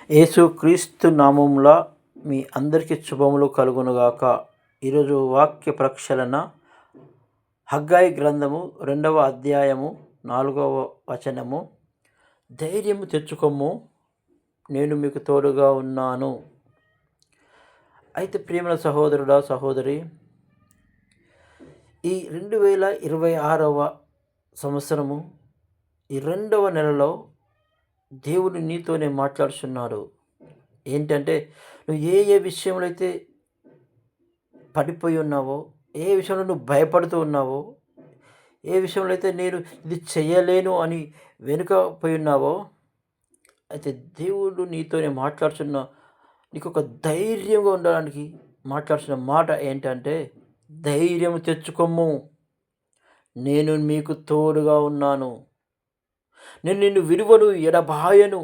యేసుక్రీస్తు నామములో మీ అందరికీ శుభములు కలుగునుగాక. ఈరోజు వాక్య ప్రక్షాళన హగ్గయి గ్రంథము 2వ అధ్యాయము 4వ వచనము. ధైర్యము తెచ్చుకొమ్ము, నేను మీకు తోడుగా ఉన్నాను. అయితే ప్రియమైన సహోదరుడా, సహోదరి, ఈ 2026వ సంవత్సరము ఈ 2వ నెలలో దేవుడు నీతోనే మాట్లాడుచున్నాడు. ఏంటంటే, నువ్వు ఏ విషయంలో అయితే పడిపోయి ఉన్నావో, ఏ విషయంలో నువ్వు భయపడుతూ ఉన్నావో, ఏ విషయంలో అయితే నేను ఇది చేయలేను అని వెనుకపోయి ఉన్నావో, అయితే దేవుడు నీతోనే మాట్లాడుచున్న, నీకు ఒక ధైర్యంగా ఉండడానికి మాట్లాడుతున్న మాట ఏంటంటే, ధైర్యం తెచ్చుకొమ్ము, నేను మీకు తోడుగా ఉన్నాను, నేను నిన్ను విడువను, ఎడబాయను,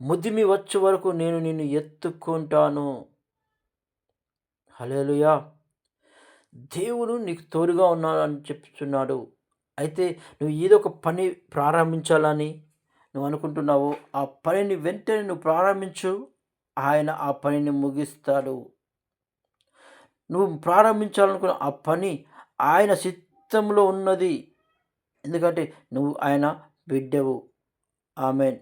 ముదిమి వచ్చే వరకు నేను నిన్ను ఎత్తుకుంటాను. హల్లెలూయా! దేవుడు నీకు తోడుగా ఉన్నాడని చెప్తున్నాడు. అయితే నువ్వు ఏదో ఒక పని ప్రారంభించాలని నువ్వు అనుకుంటున్నావు. ఆ పనిని వెంటనే నువ్వు ప్రారంభించు, ఆయన ఆ పనిని ముగిస్తాడు. నువ్వు ప్రారంభించాలనుకున్న ఆ పని ఆయన చిత్తంలో ఉన్నది. ఎందుకంటే నువ్వు ఆయన బిడ్డవు. ఆమేన్.